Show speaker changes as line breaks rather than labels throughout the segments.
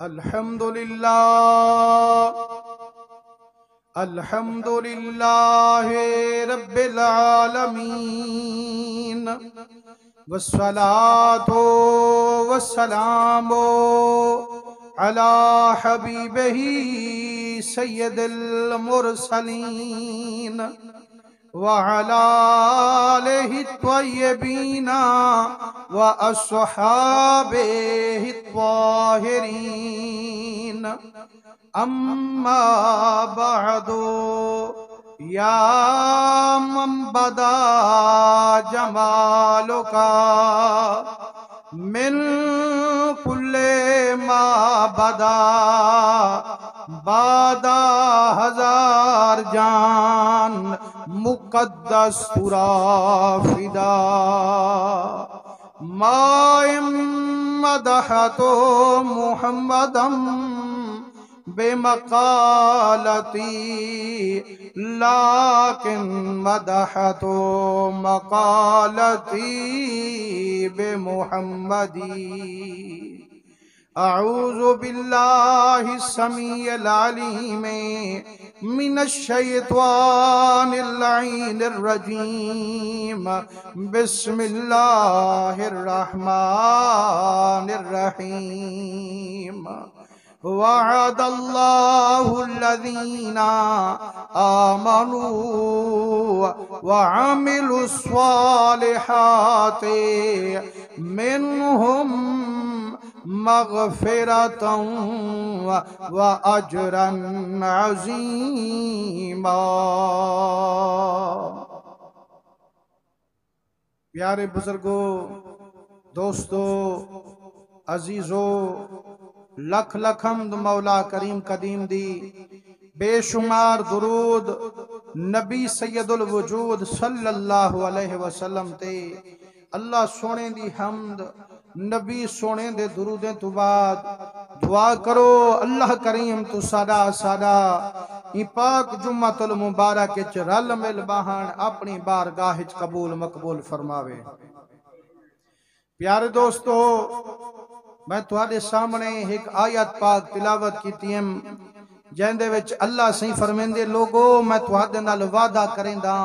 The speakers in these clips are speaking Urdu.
الحمدللہ رب العالمین والصلاة والسلام علی حبیبہ سید المرسلین وعلى آلہ الطیبین وأصحابہ الطاہرین اما بعد یا من بدا جمالک من کل ما بدا بعد ہزار جان مقدس ترا فدا ما مدحت محمدم بمقالتی لیکن مدحت مقالتی بمحمدی اعوذ باللہ السمیع العلیم من الشیطان اللعین الرجیم بسم اللہ الرحمن الرحیم وعد اللہ الذین آمنوا وعملوا الصالحات منہم مغفرتا وأجرا عظیما۔ پیارے بزرگو، دوستو، عزیزو، لکھ لکھ حمد مولا کریم قدیم دی، بے شمار درود نبی سید الوجود صلی اللہ علیہ وسلم تے۔ اللہ سونے دی حمد، نبی سونے دے درودیں تو بعد دعا کرو اللہ کریم تو سادہ ای پاک جمعۃ المبارک چ رل مل باہن اپنی بارگاہ چ قبول مقبول فرماوے۔ پیارے دوستو، میں تہاڈے سامنے ایک آیت پاک تلاوت کیتی ہے جہن دے وچ اللہ سہی فرمیندے لوگو میں تہاڈے نال وعدہ کریندا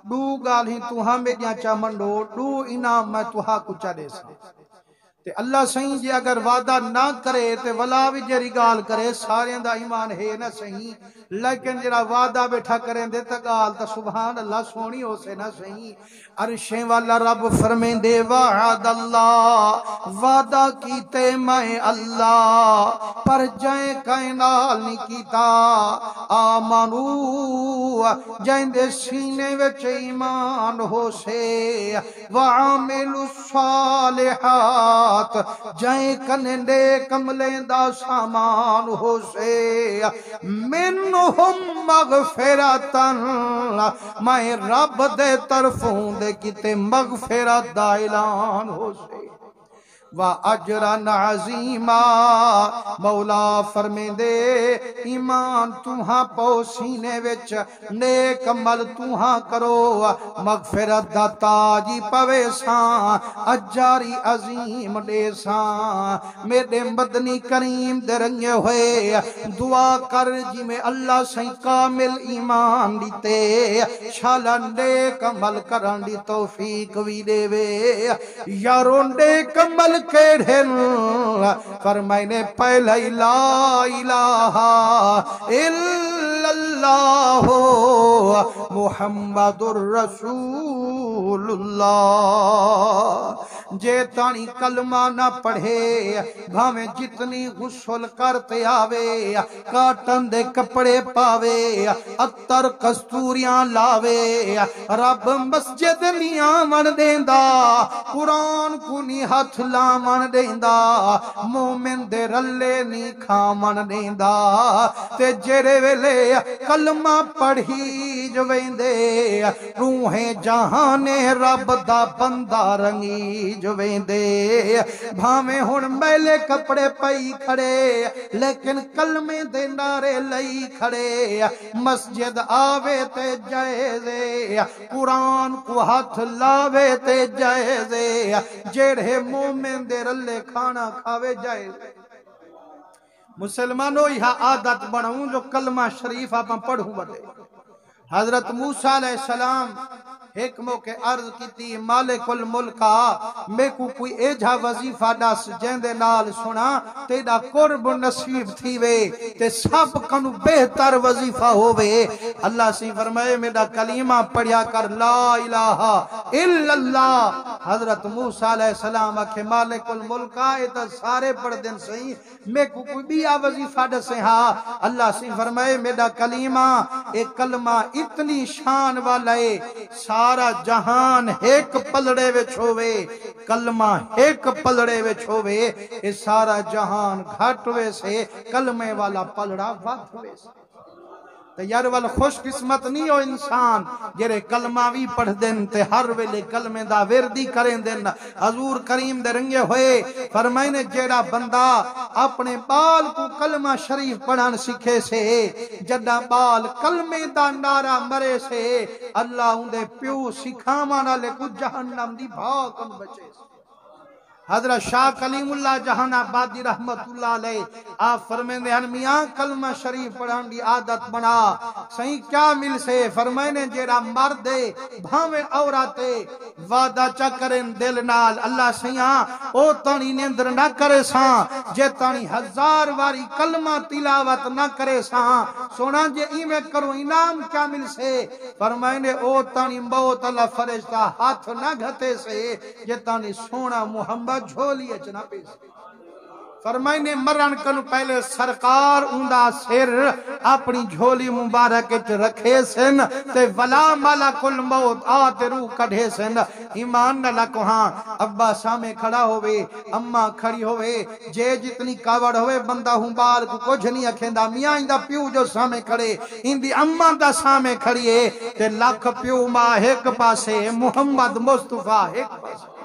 دو گالیں تہاں میریاں چا منڈو دو انعام میں تہاں کو چا دے سا تے اللہ سہی جی اگر وعدہ نہ کرے تے ولا بھی جری گال کرے سارے دا ایمان ہے نہ سہی لیکن جرا وعدہ بیٹھا کریں دے تا گال تا سبحان اللہ سونی ہو سے نہ سہی۔ عرشیں والا رب فرمیں دے وعد اللہ وعدہ کیتے میں اللہ پر جائیں کائنال نہیں کیتا آمنو جائیں دے سینے وچ ایمان ہو سے وعاملوا الصالحات جائیں کنندے کملیں دا سامان ہو سے منہم مغفرتاً میں رب دے طرفوں دے کتے مغفرت دا اعلان ہو سے وَأَجْرًا عَظِيمًا مولا فرمیں دے ایمان تُہاں پوسینے وچ نیک عمل تُہاں کرو مغفرت دا تاجی پوے ساں اجاری عظیم دے ساں میرے مدنی کریم دے رنگے ہوئے دعا کر جی میں اللہ سے کامل ایمان دیتے شالا نیک عمل کرن دی توفیق وی دے وے یاروں نیک عمل کیڑھن فرمائنے پہلا لا الہ الا اللہ محمد الرسول اللہ جے تانی کلمہ نہ پڑھے بھاویں جتنی غسل کرتے آوے کاٹن دے کپڑے پاوے اتر کستوریاں لاوے رب مسجد نہیں آمن دیندا قرآن کو نہیں ہاتھ لامن دیندا مومن دے رلے نہیں کھامن دیندا تے جیرے ویلے کلمہ پڑھی جو ویندے روحیں جہان رب دا بندہ رنگی جو ویندے بھاویں ہن میلے کپڑے پئی کھڑے لیکن کلمے دے نعرے لئی کھڑے مسجد آوے تے جائزے قرآن کو ہاتھ لاوے تے جائزے جیڑے مومن دے رلے کھانا کھاوے جائزے مسلمانوں یہ عادت بناؤں جو کلمہ شریف آپ پڑھوں بڑے حضرت موسیٰ علیہ السلام ایک موقع عرض کی تھی مالک الملکہ میں کو کوئی ایجا وظیفہ دس جیندے نال سنا تیڑا قرب نصیب تھی وے تے سب کنو بہتر وظیفہ ہووے اللہ سے فرمائے میرا کلمہ پڑھیا کر لا الہ الا اللہ حضرت موسیٰ علیہ السلام آکھے مالک الملکہ ایتا سارے پڑھ دن سہی میں کو کوئی بیا وظیفہ دسے ہاں اللہ سے فرمائے میرا کلمہ ایک کلمہ اتنی شان والا ہے سارا جہان ایک پلڑے وچ ہووے کلمہ ایک پلڑے وچ ہووے اے سارا جہان گھٹ ہوئے سے کلمے والا پلڑا وقت ہوئے سے تو یار وال خوش قسمت نہیں ہو انسان جرے کلمہ بھی پڑھ دن تے ہر ویلے کلمے دا وردی کریں دن حضور کریم دے رنگے ہوئے فرمائے نے جیڑا بندہ اپنے بال کو کلمہ شریف پڑھن سکھے سے جڑا بال کلمے دا نعرہ مرے سے اللہ اندے پیو سکھاوانا لے کو جہنم دی بھاکن بچے سے حضرت شاہ کلیم اللہ جہان آبادی رحمت اللہ علیہ آپ فرمائنے ہیں میاں کلمہ شریف پڑھان دی عادت بنا صحیح کیا مل سے فرمائنے جیرا مردے بھاویں عوراتے وعدہ چا کریں دل نال اللہ سیاں او تانی نیندر نہ کرے ساں جے تانی ہزار واری کلمہ تلاوت نہ کرے ساں سونا جے ایمیں کرو انعام کیا مل سے فرمائنے او تانی موت اللہ فرشتہ ہاتھ نہ گھتے سے جے تانی سونا محمد جھولی اچنا پیس فرمائنے مرن کنو پہلے سرکار اندہ سر اپنی جھولی مبارک رکھے سن تے ولا ملک الموت آتے روح کڑھے سن ایمان نہ لکو ہاں ابا سامے کھڑا ہوئے اممہ کھڑی ہوئے جے جتنی کاوڑ ہوئے بندہ ہوں بار کو کچھ نہیں اکھیندہ میاں اندہ پیو جو سامے کھڑے اندی اممہ دا سامے کھڑیے تے لکھ پیو ماں ایک پاسے محمد مصطفیٰ ایک پاسے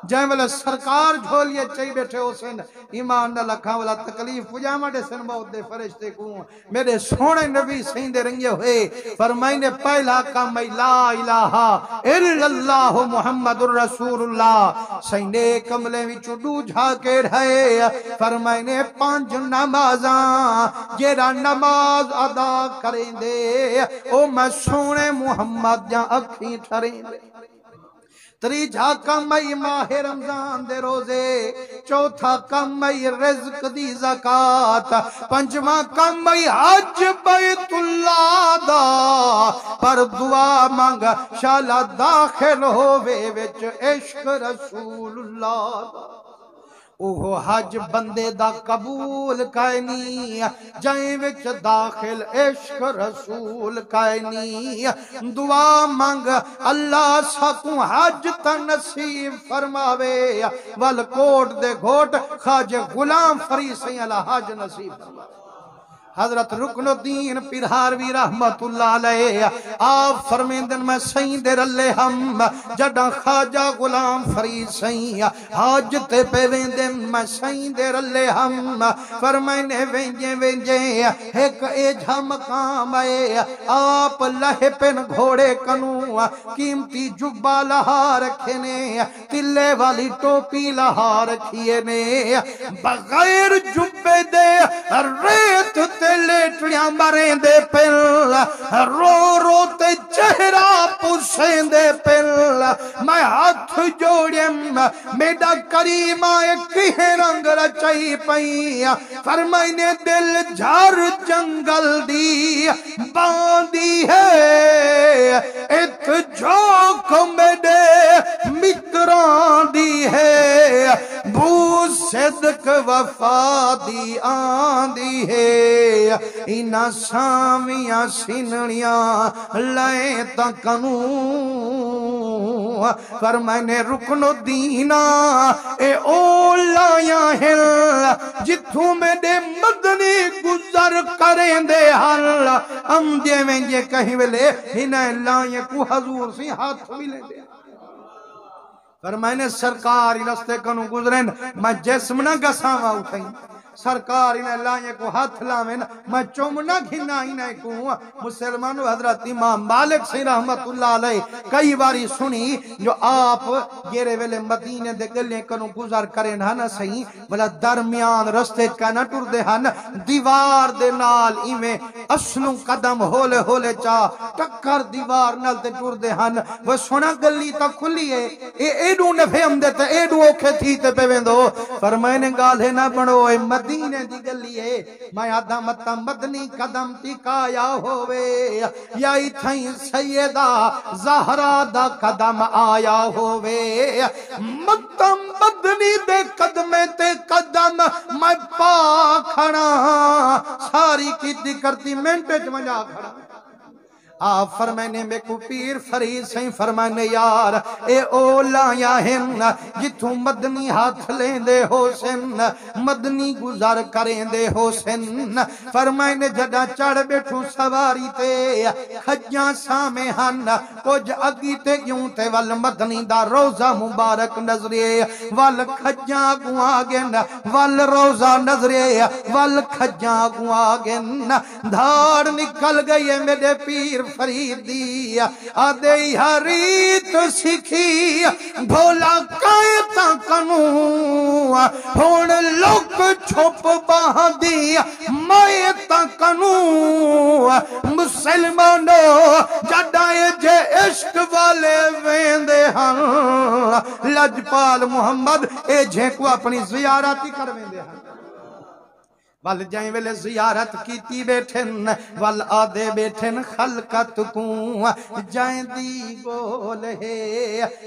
جائیں والا سرکار جھولیے چاہی بیٹھے ہو سن ایمان نہ لکھا والا تکلیف پجامہ دے سن موت دے فرشتے کو میرے سونے نبی سیندے رنگے ہوئے فرمائنے پہلا کام لا الہ الا اللہ محمد الرسول اللہ سیندے کملے وی چڈو جھاکے رہے فرمائنے 5 نمازاں جیرا نماز ادا کریں دے او میں سونے محمد جا اکھیں ٹھریں دے تریجا کمائی ماہ رمضان دے روزے چوتھا کمائی رزق دی زکاة پنجواں کمائی حج بیت اللہ دا پر دعا مانگ شالا داخل ہووے وچ عشق رسول اللہ دا اوہ حج بندے دا قبول کائنی جائیں وچ داخل عشق رسول کائنی دعا مانگ اللہ سکوں حج تا نصیب فرماوے والکوٹ دے گھوٹ خواجہ غلام فریسیں اللہ حج نصیب فرماوے حضرت رکن الدین پیرہاروی رحمت اللہ علیہ آپ فرمیندن میں سین دے رلے ہم جڑا خواجہ غلام فرید سین حاج تے پہ ویندن میں سین دے رلے ہم فرمائنے وینجے ایک ایجھا مقام آئے آپ لہے پن گھوڑے کنو قیمتی جبہ لہا رکھنے تلے والی ٹوپی لہا رکھیے نے بغیر جبے دے ریت لیٹڑیاں مریں دے پل رو رو تے چہرہ پوسیں دے پل میں ہاتھ جوڑیم میڈا کریمہ ایک رنگ رچائی پئی فرمائنے دل جھار جنگل دی باندی ہے ات جھوک میڈے مکران دی ہے بو صدق وفا دی آندی ہے اینا سامیاں سینڑیاں لائے تکنو فرمائنے رکن الدینہ اے اولیاں ہل جتھوں میں دے مدنی گزر کریں دے حل ہم دے وینجے کہیں ویلے ہنہ لائیں کو حضور سی ہاتھ ملے دے فرمائنے سرکاری رستے کنو گزرین میں جسم نہ گساوا اٹھائیں سرکار انہیں لائیں کو ہاتھ لامن میں چومنا گھنا انہیں کو مسلمان حضرت امام مالک سے رحمت اللہ علیہ کئی باری سنی جو آپ گیرے ویلے مدینے دے گلیں کنو گزار کریں نا صحیح بلا درمیان رستے کا نہ ٹر دے ہن دیوار دے نال ایویں اسلوں قدم ہولے ہولے چا ٹکر دیوار نال تے ٹر دے ہن وہ سونا گلی تا کھلی ہے ایڈو نفے ہم دیتے ایڈو اوکھے تھی تے پہ ویندو پر میں نے گالے نہ بڑھو اے مدینے دی گلی ہے میں آدھا متا مدنی قدم ٹکایا ہوئے یا اتھائیں سیدہ زہرا دا قدم آیا ہوئے متا مدنی دے قدمے تے قدم میں پا کھڑا ساری کی دی کرتی منٹے جمجا کھڑا آپ فرمائنے میں کو پیر فرید سے فرمائنے یار اے اولا یا ہن جتوں مدنی ہاتھ لیں دے ہو سن مدنی گزار کریں دے ہو سن فرمائنے جڑا چڑھ بیٹھوں سواری تے کھجاں سامے ہن کچھ اگی تے کیوں تے وال مدنی دا روزہ مبارک نظرے وال کھجاں گوں آگن وال روزہ نظرے وال کھجاں گوں آگن دھاڑ نکل گئی میرے پیر فریدی آدھے حریت سکھی بھولا کائتا کنو ہون لوگ چھپ باندی مائتا کنو مسلمانو جڑائے جے عشق والے ویندے ہن لجپال محمد اے جھے کو اپنی زیارتی کر ویندے ہن وال جائیں ویلے زیارت کیتی بیٹھن وال آدھے بیٹھن خلقت کوں جائیں دی گولے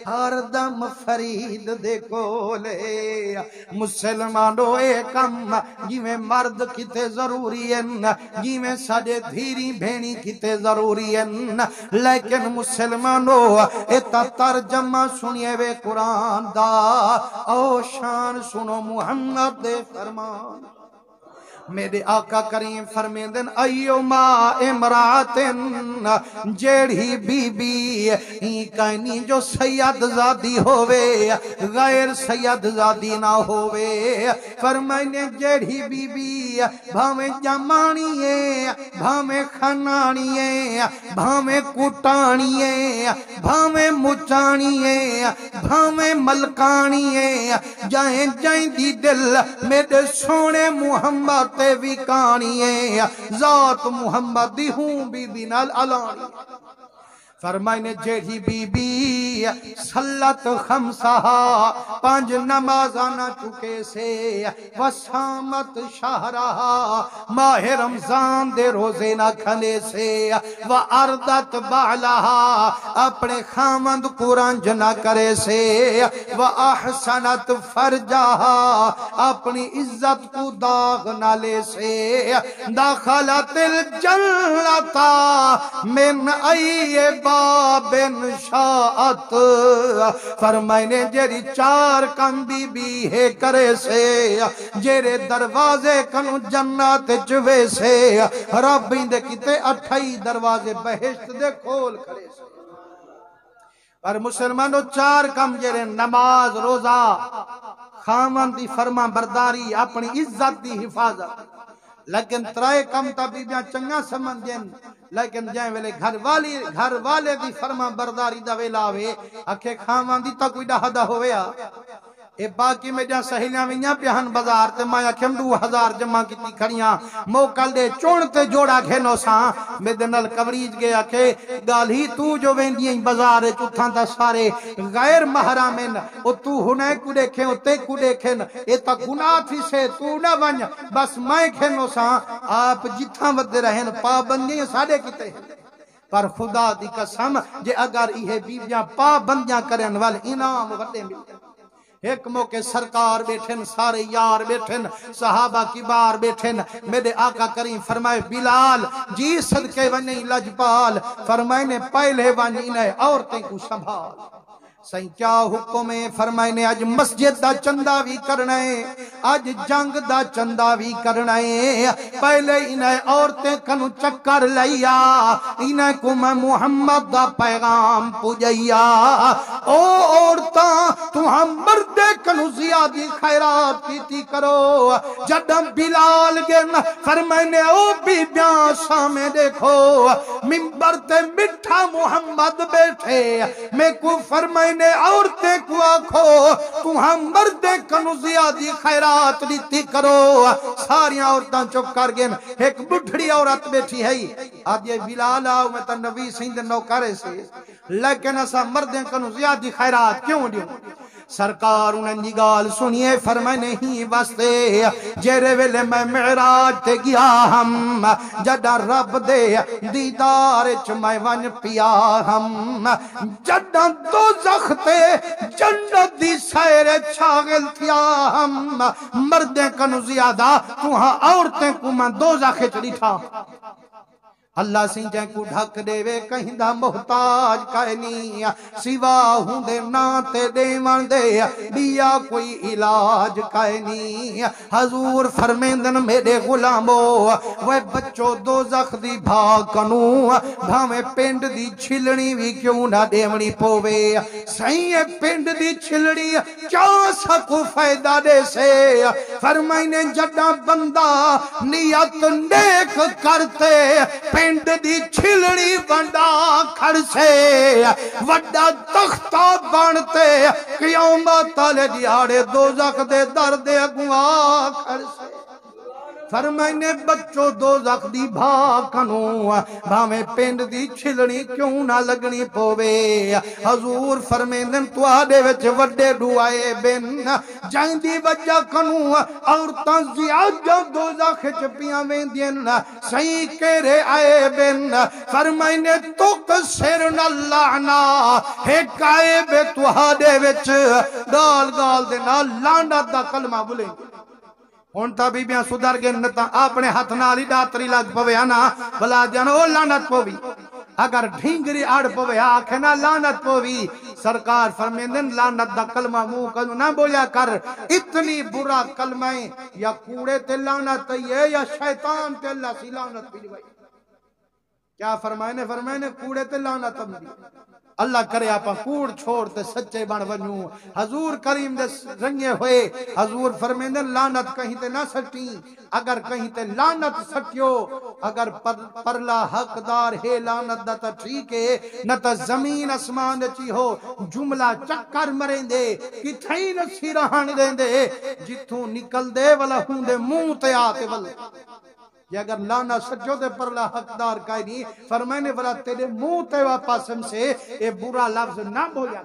ہر دم فرید دے گولے مسلمانو اے کم جی میں مرد کتے ضروری ہیں جی میں ساڑے دھیری بھینی کتے ضروری ہیں لیکن مسلمانو ایتا ترجمہ سنیے وے قرآن دا او شان سنو محمد دے فرمان میرے آقا کریم فرمیندن ایو ما امراتن جیڑی بی بی ہی کہنی جو سید زادی ہوئے غیر سید زادی نہ ہوئے فرمائنے جیڑی بی بی بھامے جمانیے بھامے خنانیے بھامے کٹانیے بھامے مچانیے بھامے ملکانیے جائیں جائیں دی دل میرے سونے محمد تے وکانیے ذات محمدی ہوں بی بی نال علانی فرمائنے جیڑی بی بی صلت خمسہا پانچ نمازانا چکے سے وسامت شہرہا ماہ رمضان دے روزے نہ کھلے سے وَأَرْضَتْ بَعْلَہا اپنے خامند قرآن جنہ کرے سے وَأَحْسَنَتْ فَرْجَہا اپنی عزت کو داغ نہ لے سے داخلت الجنتا من ایے بابن شاعت فرمائنے جیری چار کم بی بی ہے کرے سے جیرے دروازے کنو جنات چوے سے رب اندے کتے 28 دروازے بہشت دے کھول کرے سے پر مسلمانوں چار کم جیرے نماز روزہ خامن دی فرما برداری اپنی عزت دی حفاظت لیکن ترائے کم تا بیبیاں چنگا سمجھیں لیکن جائیں ویلے گھر والے دی فرما برداری دا ویلاوے اکھے کھامان دی تا کوئی ڈہا ہویا اے باقی میں جہاں سہیلیاں ویاں پیہن بازار تے مایا کھم 2000 جمع کیتی کھڑیاں موکل دے چونتے جوڑا گھنو ساں میں دنل کوریج گیا کہ گال ہی تو جو ویندیاں بازار چتھاں تا سارے غیر محرامن او تو ہنے کو دیکھیں او تے کو دیکھیں اے تا گناہ تھی سے تو نہ ونج بس میں گھنو ساں آپ جتھاں ودے رہن پابندیاں ساڑے کیتے ہیں پر خدا دی قسم جے اگر یہ بیویاں پابندیاں کرن وال انعام وڈے ملتے ایک موقع سرکار بیٹھن سارے یار بیٹھن صحابہ کبار بیٹھن میرے آقا کریم فرمائے بلال جی صدقے ونی لجپال فرمائنے پہلے ونی نے عورتیں کو سنبھال سائیں کیا حکم ہے؟ فرمائے نے آج مسجد دا چندہ بھی کرنا ہے، آج جنگ دا چندہ بھی کرنا ہے، پہلے انہیں عورتیں کنو چکر لیا، انہیں کو میں محمد دا پیغام پوجیا، او عورتاں تو ہم مردے کنو زیادی خیرات کیتی کرو۔ جدم بلال گن فرمائے نے او بی بیاں سامنے دیکھو، منبر تے مٹھا محمد بیٹھے، میں کو فرمائے نے عورتیں کو آکھو تو ہم مردے کنو زیادی خیرات لیتی کرو۔ ساری عورتاں چپ کر گئے، ایک بڑھڑی عورت بیٹھی ہے، آج یہ بلال آؤ میں تا نبی سندھ نوکرے سے، لیکن ایسا مردے کنو زیادی خیرات کیوں دیوں؟ سرکار انہیں نگال سنیے، فرمائے نہیں واسطے جیرے ویلے میں معراج تے گیا ہم، جڑا رب دے دیدار چمائے ون پیا ہم، جڑا دوزخ تے جنت دی سیر چھاگل تھیا ہم، مردیں کنو زیادہ تو ہاں عورتیں کو میں دوزخ چڑی تھا۔ اللہ سنجھے کو ڈھک دے وے کہیں دا محتاج کہنی، سوا ہوں دے ناتے دے من دے بیا کوئی علاج کہنی۔ حضور فرمیندن میرے غلامو، وہ بچو دوزخ دی بھاکنو، بھامے پینڈ دی چھلنی بھی کیوں نہ دیمنی پوے، سائیں پینڈ دی چھلنی کیا سکو فائدہ دے سے، فرمائنے جڑا بندہ نیت نیک کرتے، پینڈ دی چھلڑی ونڈا کھڑ سے، وڈا تختہ بانتے، قیامت آلے دیاڑے دوزخ دے درد اگوا کھڑ سے۔ فرمائنے بچو دوزخ دی بھاکنو، بھامے پینڈ دی چھلڑی کیوں نہ لگنی پوے، حضور فرمیندن تو آدے وچ وڈے ڈوائے بن، جائیں دی وجہ کنو عورتاں زیادہ دوزخ چپیاں ویندین، صحیح کہرے آئے بن، فرمائنے تو کسرن اللہ نا، ایک آئے بے تو آدے وچ گال گال دینا لانڈت دا کلمہ بلیں، ہونتا بی بیاں صدر گے نتا اپنے ہاتھ نالی ڈاتری لگ پوے آنا بلا جانا او لانت پوی، اگر ڈھینگری آڑ پوے آکھے نا لانت پوی، سرکار فرمیندن لانت دا کلمہ منہ کنو نہ بولیا کر، اتنی برا کلمہیں یا کوڑے تے لانت ہے یا شیطان تے اللہ سی لانت بھی دیوائی، کیا فرمائنے کوڑے تے لانت ہم دی، اللہ کرے آپا کوڑ چھوڑتے سچے بن ونیوں، حضور کریم دے رنگے ہوئے، حضور فرمیندن لانت کہیں تے نہ سٹی، اگر کہیں تے لانت سٹیو، اگر پرلا حقدار ہے لانت دا تا ٹھیک ہے، نہ تا زمین اسمان چی ہو، جملہ چکر مرین دے، کتھائی نسی رہان دین دے، جتوں نکل دے والا ہوں دے منہ تے آتے والے، یہ اگر لانا سجو دے پر لا حقدار کائی نہیں، فرمائنے والا تیرے منہ تے واپاسم سے اے برا لفظ نہ بولیا،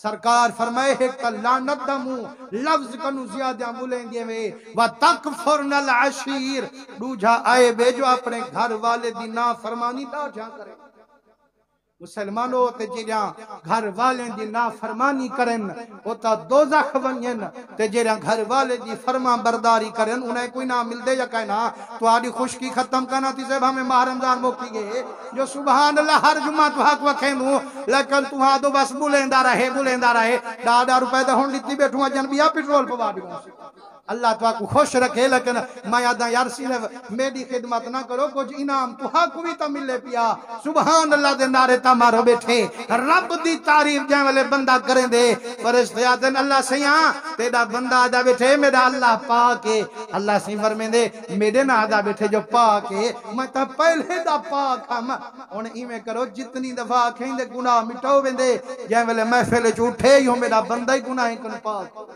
سرکار فرمائے ایک تا لانت دا منہ لفظ کنو زیادہ بولیں گے میں وَتَكْفُرْنَ الْعَشِيرِ، دوجھا آئے بے جو اپنے گھر والے دی نافرمانی دا جا کرے، مسلمانوں تے جیڑیاں گھر والے دی نافرمانی کرن او تا دوزخ ونین، تے جیڑیاں گھر والے دی فرما برداری کرن انہیں کوئی نہ مل دے یا کہنا تو آدھی خشکی ختم کرنا تی سے ہمیں ماہ رمضان موکی گئے جو سبحان اللہ ہر جمعہ تو حق وکھینو، لیکن تو ہاں دو بس بولیندہ رہے ڈاڈا روپے دے ہون لیتی بیٹھوں جنبیہ پیٹرول پوا دی گا اللہ تو آپ کو خوش رکھے، لیکن میں یاداں یار صرف میری خدمت نہ کرو، کچھ انعام تو حق بھی تا ملے پیا، سبحان اللہ دے نعرے تا مارو بیٹھے، رب دی تعریف جائیں والے بندہ کریں دے، فرشتے آدھیں اللہ سیاں تیرا بندہ آدھا بیٹھے میرا اللہ پاکے، اللہ سی فرمیں دے میرے نہ آدھا بیٹھے جو پاکے، میں تا پہلے دا پاک ہم، انہیں ایمیں کرو جتنی دفعہ کہیں دے گناہ مٹاؤ بندے، جائیں والے محفل چھوٹے ہی ہوں میرا بندہ ہی گناہ کن پاک۔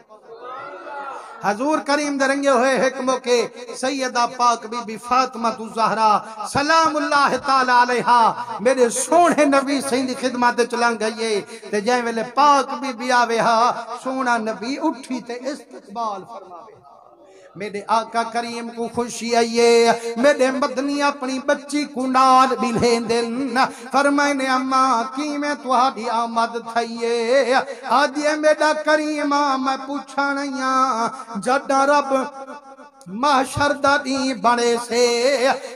حضور کریم درنگے ہوئے حکموں کے سیدہ پاک بی بی فاطمہ الزہرا سلام اللہ تعالی علیہا میرے سونے نبی سیندی خدمات چلان گئیے تے جائیں ویلے پاک بی بی آوے ہا سونا نبی اٹھی تے استقبال فرماوے، میرے آقا کریم کو خوشی آئیے، میرے مدنی اپنی بچی کو نال بھی لین دن، فرمائنے اماں کی میں تہاڈی آمد تھائیے، آدھیے میرا کریم میں پوچھا نہیں جڑا رب محشر دا دی بڑے سے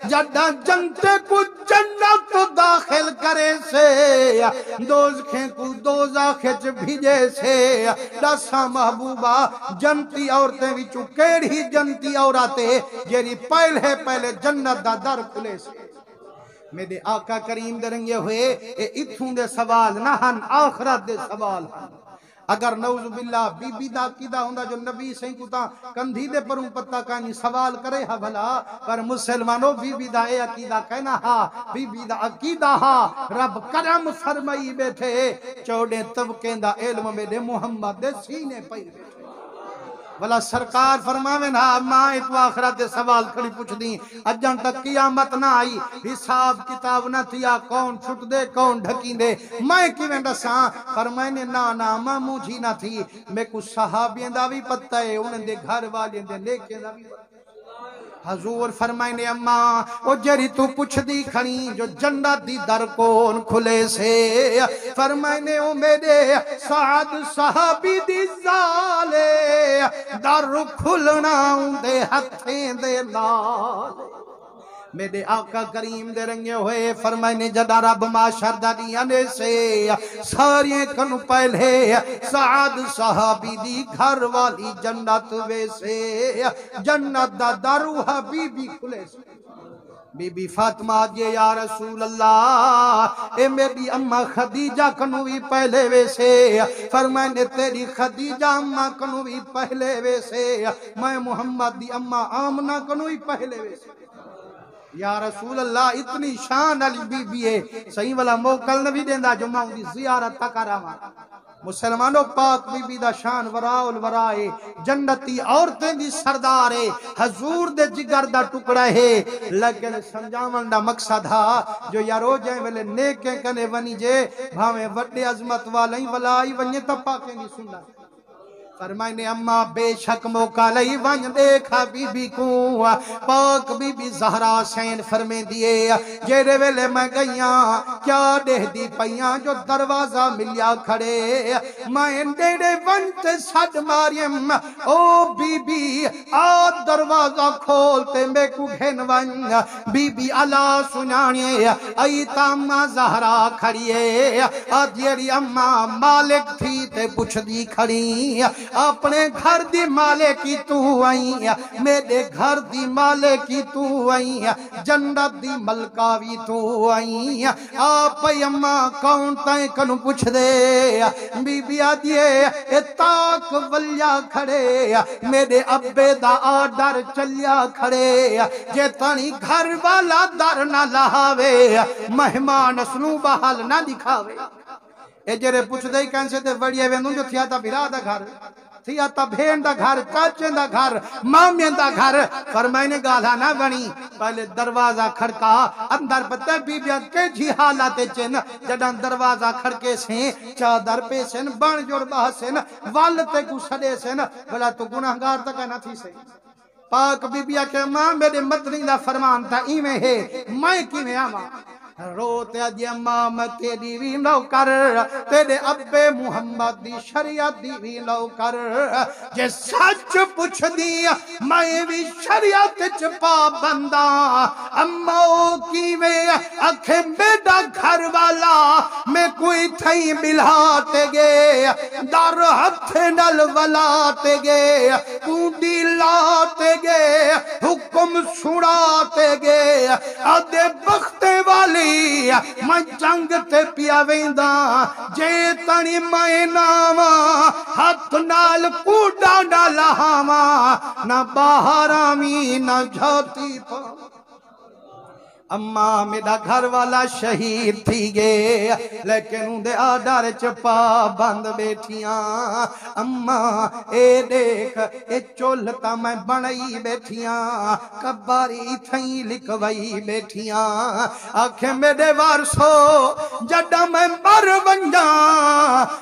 جڈا جنتے کو جنت داخل کرے سے دوزخیں کو دوزاخچ بھیجے سے دسا محبوبہ جنتی عورتیں وچوں کیڑی جنتی عورتیں جیری پہلے جنت دا در کھلے سے میرے آقا کریم دے رنگے ہوئے اتھوں دے سوال نہ ہن آخرت دے سوال ہن اگر نعوذ باللہ بی بی دا عقیدہ ہوندہ جو نبی سہیں کو تا کندھی دے پروں پتہ کانی سوال کرے ہا بھلا پر مسلمانوں بی بی دا اے عقیدہ کہنا ہا بی بی دا عقیدہ ہا رب کرم فرمائی بیٹھے چوڑے طبقیں دا علم میرے محمد دے سینے پئی بیٹھے بلا سرکار فرماویں نا ماں تو آخرت دے سوال کھڑی پوچھ دیں اجان تک قیامت نہ آئی حساب کتاب نہ تھیا کون چھٹ دے کون ڈھکین دے میں کیویں دساں فرمائنے نا ماں مجھی نہ تھی میں کچھ صحابیاں دا بھی پتہ ہے انہاں دے گھر والے دے نیکیاں دا بھی پتہ حضور فرمائنے اماں او جری تو پوچھ دی کھڑی جو جنت دی در کون کھلے سے فرمائنے او میرے سعد صحابی دی زالے در کھلنا دے ہتھیں دے لال میرے آقا کریم دے رنگے ہوئے فرمائنے جدا رب معاشر داریانے سے سارے کنو پہلے سعد صحابی دی گھر والی جنت ویسے جنت دا درو حبیبی کھلے سے بی بی فاطمہ جے یا رسول اللہ اے میری اماں خدیجہ کنوی پہلے ویسے فرمائنے تیری خدیجہ اماں کنوی پہلے ویسے میں محمد دی اماں آمنہ کنوی پہلے ویسے یا رسول اللہ اتنی شان علی بی بی ہے صحیح والا موکل نبی دیندہ جو ماں دی زیارت تکارا ماں مسلمانوں پاک بی بی دا شان وراء الورائے جنتی عورتیں دی سردار ہے حضور دے جگر دا ٹکڑا ہے لیکن سمجھاون دا مقصد ہا جو یارو جائیں ویلے نیکیں کنے ونی جے بھاویں وڈے عظمت والی ولائی ونی تپا کے نہیں سننا فرمائنے اماں بے شک موقع لئی ون دیکھا بی بی کو پاک بی بی زہرا سین فرمے دیے جیرے ویلے میں گئیاں کیا دہ دی پیاں جو دروازہ ملیا کھڑے میں ڈیڑے ونتے سڈ ماریم او بی بی آ دروازہ کھولتے میں کو گھن ون بی بی اللہ سنانے ای تاما زہرا کھڑیے آدھیری اماں مالک تھی تے پوچھ دی کھڑی اپنے گھر دی مالے کی تو آئی میرے گھر دی مالے کی تو آئی جنت دی ملکاوی تو آئی آپ اماں کون تائیں کنو پوچھ دے بی بی آدھیے اتاک ولیا کھڑے میرے ابے دا آڈر چلیا کھڑے جے تانی گھر والا در نہ لہاوے مہمان اسنو بحال نہ دکھاوے اے جرے پوچھ دے کینسے تے وڑیے ویندوں جو تھیا تا بھرا دا گھر تھیا تا بھین دا گھر چاچے دا گھر مامین دا گھر فرمائنے گالا نہ بنی پہلے دروازہ کھڑکا اندر پتہ بی بیان کے جی حالات چن جڑان دروازہ کھڑکے سے چادر پہ سن بان جوڑ باہ سن والتے کو سڑے سن بلا تو گناہگار تک نہ تھی سے پاک بی بیا کہ ماں میرے مدنی دا فرمان تھا ایمیں ہے میں کیویں آماں روتے اجی اماں میں تیری بھی لو کر تیرے ابے محمد دی شریعت دی بھی لو کر جے سچ پوچھ دیا میں بھی شریعت چپا بندہ اماں کی میں اکھے میڈا گھر والا میں کوئی تھئی بلہاتے گے در ہتھ نل ولاتے گے کونڈی لاتے گے حکم سڑاتے گے آدھے بختے والی میں جنگ تے پیا ویندہ جے تنی میں ناما ہاتھ نال کوڑا نہ لہاما نہ باہر آمی نہ جھاتی پا اماں میرا گھر والا شہید تھی گے لیکن ان دے آڈر چپا بند بیٹھیاں اماں اے دیکھ اے چولتا میں بنائی بیٹھیاں کباری تھیں لکھوائی بیٹھیاں آنکھیں میرے وارسو جڑا میں مر ونجا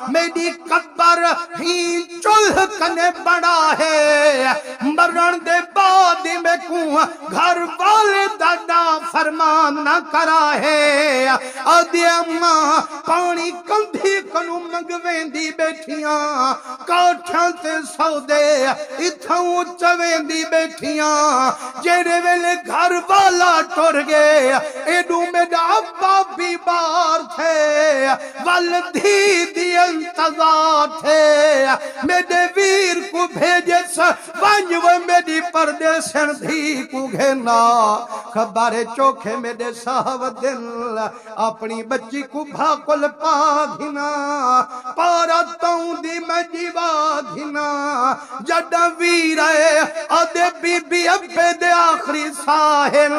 میری کبر ہی چول کنے بڑا ہے مرن دے بعد میں کوں گھر والے دادا فرمان نہ کرا ہے آدھی اماں پانی کندھی کنو منگویں دی بیٹھیاں کاٹھاں تے سودے اتھاں چویں دی بیٹھیاں جیڑے ویلے گھر والا ٹر گئے ایڈو میڈا ابا بھی بار تھے والدھی دی انتظار تھے میرے ویر کو بھیجے ونج وہ میری پردیسن دھی کو گھنا خبر چوکھے میرے صاحب دل اپنی بچی کو بھاکل پا گھنا پارا تاؤں دی میں جیوا گھنا جڑا ویر ہے آدھے بی بی ابے دے آخری ساحل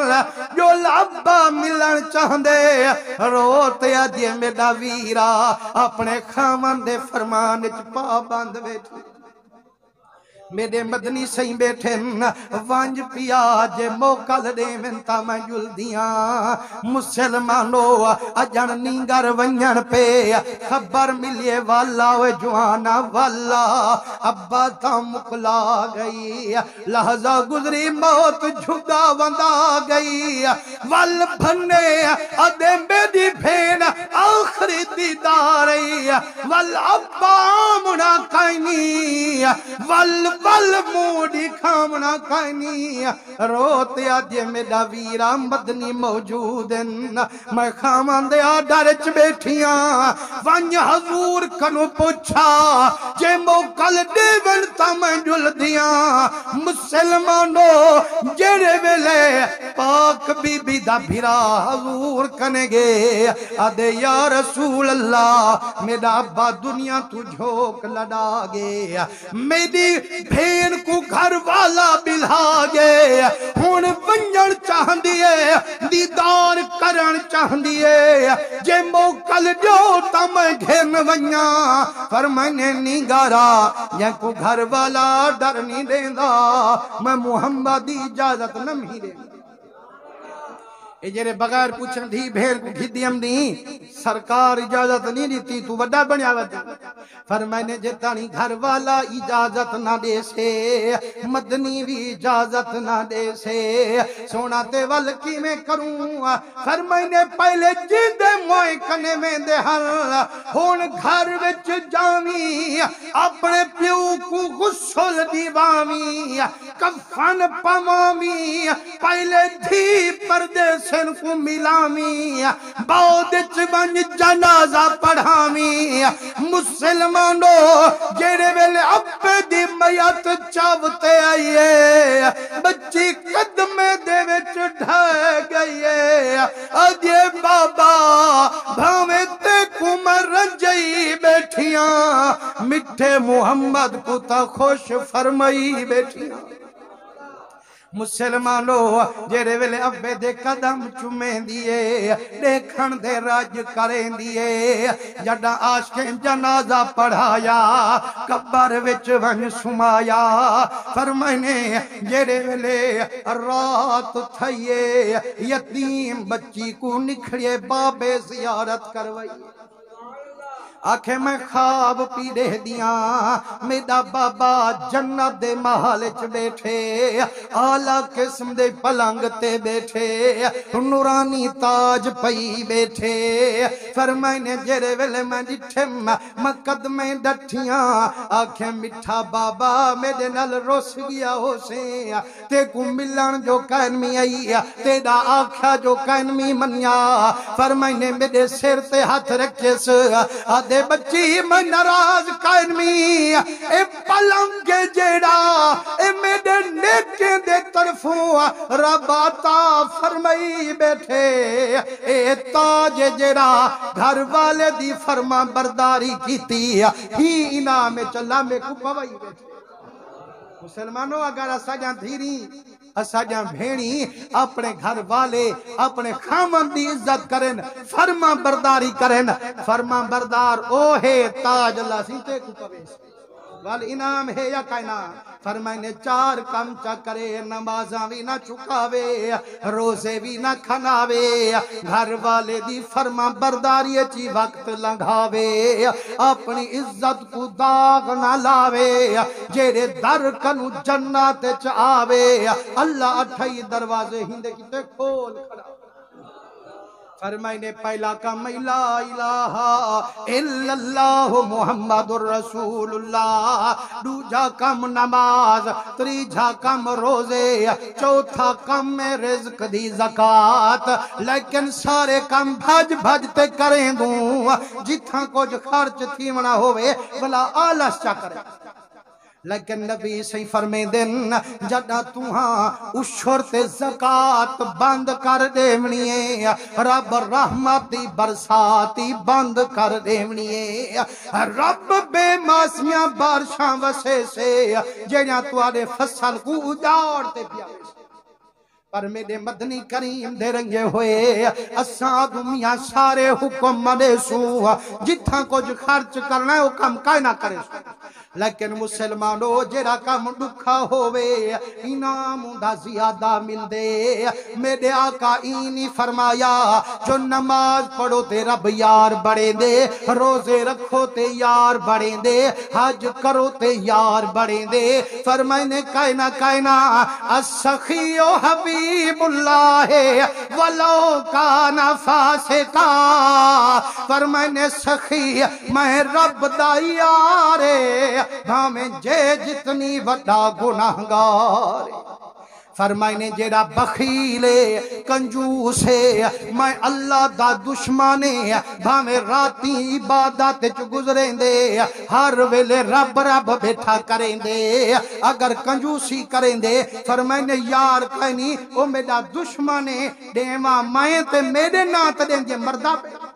جو لابا ملن چاہندے روتے آدھے میرا ویرا اپنے خامن دے فرمان چپا باندھ بیٹھے میرے مدنی سہی بیٹھے وانج پیا جے موکل دے منتا میں جل دیاں مسلمانو اجن نینگر ونجن پہ خبر ملیے والا وے جوانا والا ابا تا مکلا گئی لحظہ گزری موت جھگا وندا گئی وال بھنے ادے میری بھین آخری دیداری وال ابا منا کائنی وال موڑی کھامنا کھائنی روتے آدھے میرا ویرا مدنی موجود میں خامان دے آڈرچ بیٹھیاں ونج حضور کنو پوچھا جے موکل دیون تا میں جل دیاں مسلمانو جڑے ویلے پاک بی بی دا بھرا حضور کنے گے آدھے یا رسول اللہ میرا ابا دنیا تو جھوک لڑا گے میری بھین کو گھر والا بلہا گے ہون ونجن چاہن دیئے دیدار کرن چاہن دیئے جے موکل جو تا میں گھن ونجا فرمائنے نیگارا یہ کو گھر والا ڈر نہیں دیندہ میں محمدی اجازت نمی دیندہ اے جرے بغیر پوچھن دی بھیر کو گھدیم نہیں سرکار اجازت نہیں دیتی تو وڈا بنیا وڈا فرمائنے جتانی گھر والا اجازت نہ دے سے مدنی بھی اجازت نہ دے سے سونا تے والکی میں کروں فرمائنے پہلے جیدے موئے کنے میں دے حل ہون گھر وچ جامی اپنے پیو کو غسل دیوامی کفن پوامی پہلے دھی پردے سن کو ملامی باودچ بن جنازہ پڑھامی مسلمانو جیڑے ویلے اپنے دی میت چاوتے آئیے بچی قدمے دے وچ ڈھائے گئیے آدھے بابا بھاوے تے کمر رنجئی بیٹھیاں مٹھے محمد کو تا خوش فرمائی بیٹھیاں مسلمانو جیرے ویلے ابے دے قدم چمیں دیئے دیکھن دے راج کریں دیئے جڑا عاشقیں جنازہ پڑھایا قبر وچ ون سمایا فرمائنے جیرے ویلے رات تھئیے یتیم بچی کو نکھڑے بابے زیارت کروائی آنکھیں میں خواب پی دے دیاں میرا بابا جنت دے محل چ بیٹھے اعلیٰ قسم دے پلنگ تے بیٹھے نورانی تاج پئی بیٹھے فرمائنے جرے ویلے میں جٹھے مقدمیں ڈٹھیاں آنکھیں مٹھا بابا میرے نل روس گیا ہو سے تے کو ملن جو کائنمی آئی تیرا آنکھا جو کائنمی منیا فرمائنے میرے سر تے ہاتھ رکھے سے آدھے بچی میں ناراض کائنمی اے پلنگ جیڑا اے میرے نیکے دے طرفوں رب عطا فرمائی بیٹھے اے تاج جیڑا گھر والے دی فرما برداری کیتی ہی انعام چلا میں کو پوائی بیٹھے مسلمانوں اگر اساجاں دھیری اساجاں بھینی اپنے گھر والے اپنے خامن دی عزت کریں فرما برداری کریں فرما بردار اوہے تاج اللہ سیتے کو پویس وال انعام ہے یا کائنا فرمائے نے 4 کم چا کرے نمازاں بھی نہ چکاوے روزے بھی نہ کھناوے گھر والے دی فرما برداری چی وقت لنگھاوے اپنی عزت کو داغ نہ لاوے جیرے در کنو جنات چاوے اللہ 28 دروازے ہندے کتے کھول کھڑا فرمائے نے پہلا کام لا الہ الا اللہ محمد الرسول اللہ دوجا کام نماز تریجا کام روزے چوتھا کام رزق دی زکاة لیکن سارے کام بھج بھجتے کریں دوں جتھاں کچھ خرچ تھیونا ہوئے بلا آلس چا کریں لیکن نبی صحیح فرمے دن جڑا توہاں اشورت زکاة بند کر دیونیے رب رحمتی برساتی بند کر دیونیے رب بے ماسیاں بارشاں وسے سے جڑا توارے فصل کو اجاڑتے پیا پر میرے مدنی کریم دے رنگے ہوئے اساں دنیا سارے حکم مدے سو جتھاں کچھ خرچ کرنا ہے وہ کم کائے نہ کرے سو لیکن مسلمانوں جیرا کم دکھا ہوئے انعام دا زیادہ مل دے میرے آقا اینی فرمایا جو نماز پڑھو تے رب یار بڑھے دے روزے رکھو تے یار بڑھے دے حج کرو تے یار بڑھے دے فرمائنے کائنا السخی و حبیب اللہ ولو کانا فاسقا فرمائنے سخی میں رب دا یارے ہمیں جے جتنی وڈا گناہگار فرمائنے جیڑا بخیلے کنجوسے میں اللہ دا دشمانے بھامے راتی عبادت چ گزریں دے ہر ویلے رب رب بیٹھا کریں دے اگر کنجوسی کریں دے فرمائنے یار کہنی او میرا دشمانے دیما میں تے میرے نات دیں جے مردہ پہ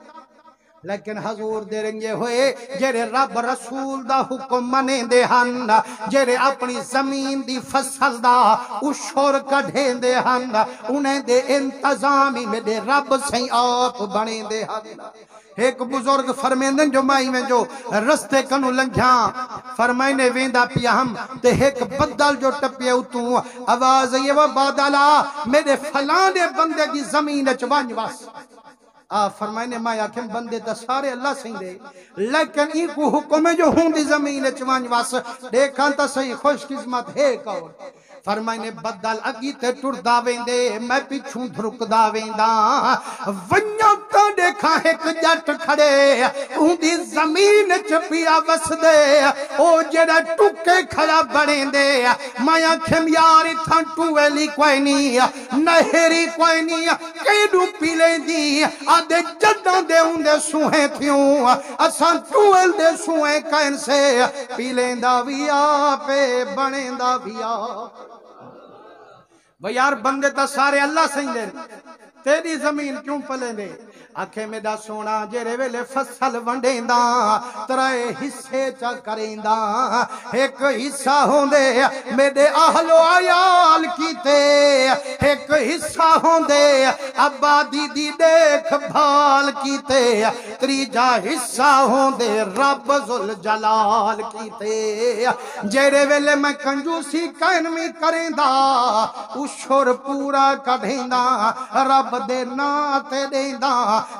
لیکن حضور دے رنگے ہوئے جیرے رب رسول دا حکم منے دے ہن جیرے اپنی زمین دی فصل دا اشور کڑھیں دے ہن انہیں دے انتظامی میں دے رب سے آپ بنے دے ہن ایک بزرگ فرمیندن جو مائی میں جو رستے کنو لنگھیاں فرمائنے ویندہ پیا ہم تے ایک بدل جو ٹپیا اتوں آواز یہ وہ بادلا میرے فلانے بندے کی زمین چوانج واس فرمائنے مایا کہ بندے تا سارے اللہ سہی دے لیکن ای کو حکم ہے جو ہوں دی زمین چوانج واس دیکھان تا صحیح خوش قسمت ہے کور فرمائنے بدل اگی تے ٹر داویں دے میں پیچھوں دھرک داویں دا ونیا تا دیکھا ایک جٹ کھڑے ہوں دی زمین چپیا وس دے او جڑا ٹکے کھڑا بڑیں دے مایا کھم یاری تھا ٹویلی کوئی نہیں نہری کوئی نہیں کیڈو پیلے دی آدھے جدہ دے ہوں دے سوہیں تھیوں اسان ٹویل دے سوہیں کائن سے پیلیں دا ویا پہ بڑیں دا ویا وہ یار بندے تا سارے اللہ سہیں دے تیری زمین کیوں پلے دے آنکھیں میں دا سونا جیرے ویلے فصل ونڈیں دا ترائے حصے چا کریں دا ایک حصہ ہوں دے میرے اہل و عیال کیتے ایک حصہ ہوں دے آبادی دی دیکھ بھال کیتے تریجا حصہ ہوں دے رب ذوالجلال کیتے جیرے ویلے میں کنجوسی کائن میں کریں دا اشور پورا کڑھیں دا رب دے ناتے دیں دا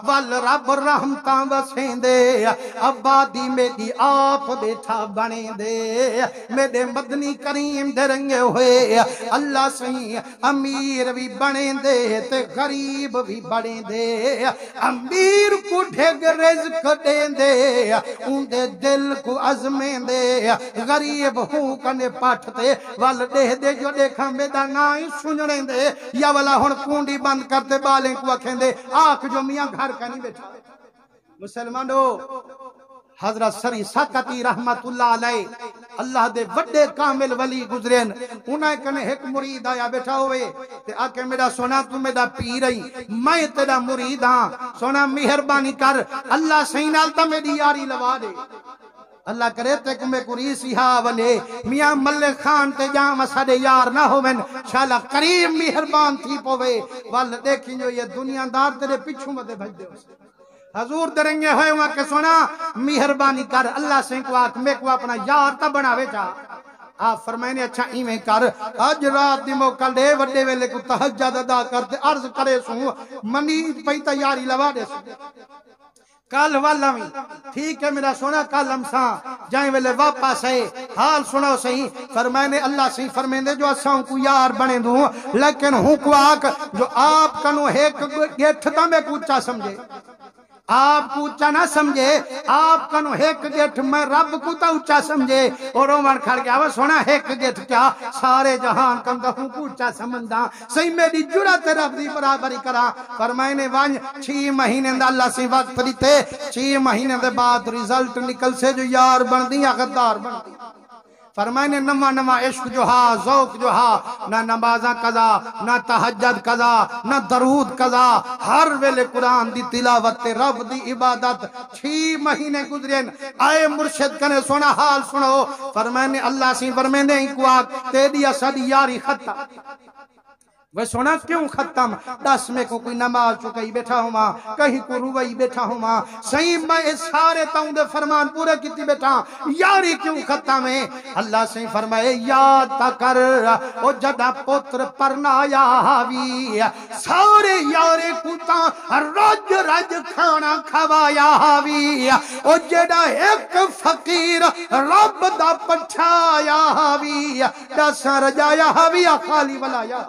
وال رب رحمتاں وسیں دے آبادی میری آپ بیٹھا بنے دے میرے مدنی کریم دے رنگے ہوئے اللہ صحیح امیر بھی بنے دے تے غریب بھی بنے دے امیر کو ڈھگ رزق دے دے ان دے دل کو عزمیں دے غریب ہوں کنے پاٹھتے وال دے دے جو دیکھا میدا نائی سنجڑیں دے یا والا ہن کونڈی بند کرتے بالیں کو اکھیں دے آنکھ جو میاں گھر کا نہیں بیٹھا مسلمانوں حضرت سری ساکتی رحمت اللہ علیہ اللہ دے وڈے کامل ولی گزرین انہیں کنے ایک مرید آیا بیٹھا ہوئے تے آکے میرا سونا تو میرا پی رہی میں تیرا مرید ہاں سونا مہربانی کر اللہ سینال تا میری یاری لوا دے اللہ کرے تے کمیں کوری سیہا ونے میاں ملک خان تے جام ساڑے یار نہ ہوئن شالا قریب مہربان تھی پوے وال دیکھیں جو یہ دنیا دار تیرے پچھوں مدے بھج دے حضور درنگے ہوئے وہاں کے سونا مہربانی کر اللہ سے کو آکھ میں کو اپنا یار تا بناوے چاہ آپ فرمائے نے اچھا ایمیں کر آج رات دی موقع دے وڈے ویلے کو تہجد ادا کرتے عرض کرے سوں منی پئی تیاری لوا دے سوں کل والا میں ٹھیک ہے میرا سونا کل ہم ساں جائیں ویلے واپس ہے حال سنو صحیح فرمائے نے اللہ صحیح فرمائے نے جو اساں کو یار بنے دوں لیکن ہوں کو آکھ جو آپ کنو ایک گیٹھ دا میں کوچا سمجھے آپ کو اچھا نہ سمجھے آپ کنو ایک گیٹ میں رب کو تا اچھا سمجھے اور رومن کھڑ گیا وہ سونا ایک گیٹ کیا سارے جہان کم دہوں کو اچھا سمجھا صحیح میری جرات رب دی برابری کرا فرمائے نے وانج 6 مہینے دا اللہ سے وقت دیتے 6 مہینے دے بعد ریزلٹ نکل سے جو یار بن دی یا غدار بن دی فرمائے نے نما عشق جو ہا ذوق جو ہا نہ نمازاں قضا نہ تہجد قضا نہ درود قضا ہر ویلے قرآن دی تلاوت رب دی عبادت 6 مہینے گزرین آئے مرشد کنے سونا حال سنو فرمائے نے اللہ سی فرمائے نے کو آگ تیری اسد یاری ختم وہ سونا کیوں ختم 10 میں کو کوئی نماز چکئی بیٹھا ہوں ماں کہیں کو روئی بیٹھا ہوں ماں صحیح میں سارے تاؤں دے فرمان پورے کیتی بیٹھا یاری کیوں ختم ہے اللہ سے فرمائے یاد تکر او جڑا پتر پرنایا حاوی سارے یارے کوتا رج رج کھانا کھوایا حاوی او جڑا ایک فقیر رب دا پچھایا حاوی دساں رجایا حاوی خالی ولایا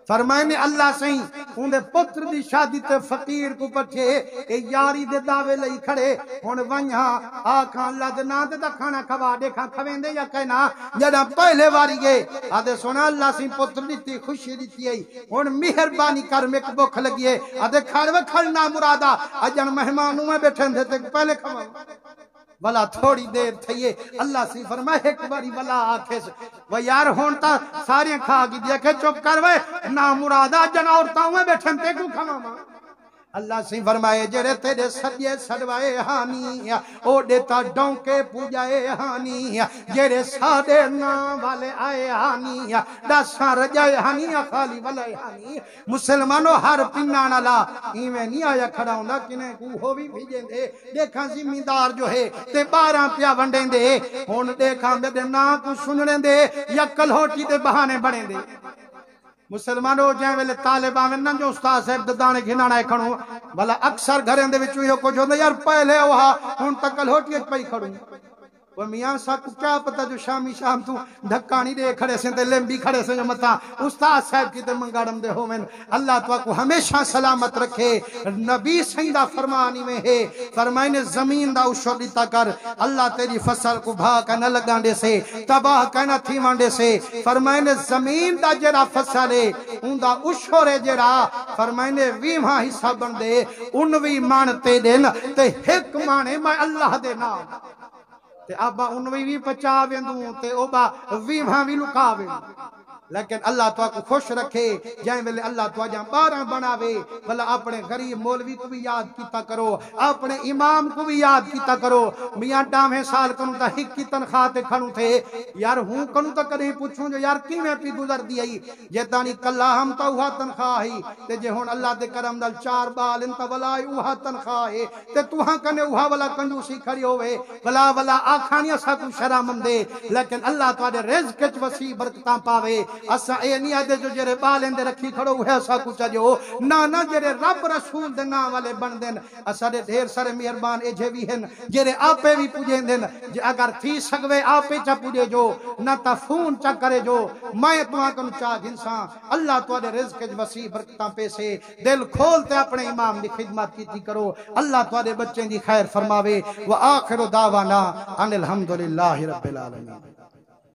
فرمائے نے اللہ سہیں اندھے پتر دی شادی تے فقیر کو پٹھے اے یاری دے دعوے لئی کھڑے ہون ونیاں آکھاں اللہ دے نا دے دا کھانا کھوا دیکھاں کھویں دے یا کہنا جڑا پہلے واری گئے آدھے سونا اللہ سہیں پتر دیتی خوشی دیتی ہے ہون مہربانی کر میں بکھ لگیے آدھے کھڑوے کھڑنا مرادا اجن مہمانوں میں بیٹھیں دے تے پہلے کھوا بلا تھوڑی دیر تھئیے اللہ سی فرمائے ایک باری بلا آکھے سے وہ یار ہونتا سارے کھا گی دیا کہ چپ کر وے نا مرادہ جن عورتاں میں بیٹھن تے کو کھما ماں اللہ سی فرمائے جڑے تیرے سجے سڑوائے ہانی او دیتا ڈونکے پوجائے ہانی جڑے سادے نام والے آئے ہانی دساں رجائے ہانی خالی والے ہانی مسلمانوں ہر پنانا لا ایویں نہیں آیا کھڑا ہوندا کنے کو ہو بھی بھیجیں دے دیکھاں زمیندار جو ہے تے 12 پیا ونڈیں دے ہن دیکھاں دے نا کو سننے دے یا کلہوٹی دے بہانے بڑیں دے مسلمانوں جائیں ویلے طالباں میں ننجو استاد صاحب ددانے گھنانا ہے کھڑوں بھلا اکثر گھریں دے وچوں یہ کچھ ہوندا یار پہلے وہاں ہن تک کلہوٹی پئی کھڑوں وہ میاں صاحب کو کیا پتہ جو شامی شام تو دھکانی دے کھڑے سے تے لمبی کھڑے سے جو متا استاد صاحب کی تے منگاڑم دے ہومن اللہ تو کو ہمیشہ سلامت رکھے نبی سیدہ فرمانی میں ہے فرمائے نے زمین دا اشور دیتا کر اللہ تیری فصل کو بھا کا نہ لگان دے سے تباہ کا نہ تھیوان دے سے فرمائے نے زمین دا جڑا فصل ہے ان دا اشور ہے جڑا فرمائے نے 20واں حصہ بن دے 19 مانتے دن تے ایک مانے میں اللہ دے نام تے ابا انوی بھی پچا ویندوں تے اوبا 20 بھی لکا ویندوں لیکن اللہ تو کو خوش رکھے جائیں ویلے اللہ تو جہاں 12 بناوے بھلا اپنے غریب مولوی کو بھی یاد کیتا کرو اپنے امام کو بھی یاد کیتا کرو میاں 20 سال کنوں تا ہک کی تنخواہ تے کھنوں تھے یار ہوں کنوں تا کدیں پوچھوں جو یار کیویں پی گزر دی آئی جے تانی کلا ہم تا اوہا تنخواہ ہی تے جے ہن اللہ دے کرم نال 4 بال انتا ولا اوہا تنخواہ ہے تے توہاں کنے اوہا ولا کنجوسی کھڑی ہوے بلا ولا آکھانی اسا کو شرم دے لیکن اللہ تواڈے رزق وچ وسیع برکتاں پاوے اسا اے نہیں آدے جو جڑے بالیں دے رکھی کھڑو ہے اسا کو چاہو نہ جڑے رب رسول دے نام والے بن دین اسا دے ڈھیر سارے مہربان اے جے وی ہن جڑے آپے بھی پوجیں دین جے اگر تھی سکوے آپے چا پوجے جو نہ تا فون چا کرے جو میں تواں کن چاہ انسان اللہ تواڈے رزق وچ وسیع برکتاں پیسے دل کھول تے اپنے امام دی خدمت کیتی کرو اللہ تواڈے بچے دی خیر فرماوے وآخر دعوانا ان الحمدللہ رب العالمین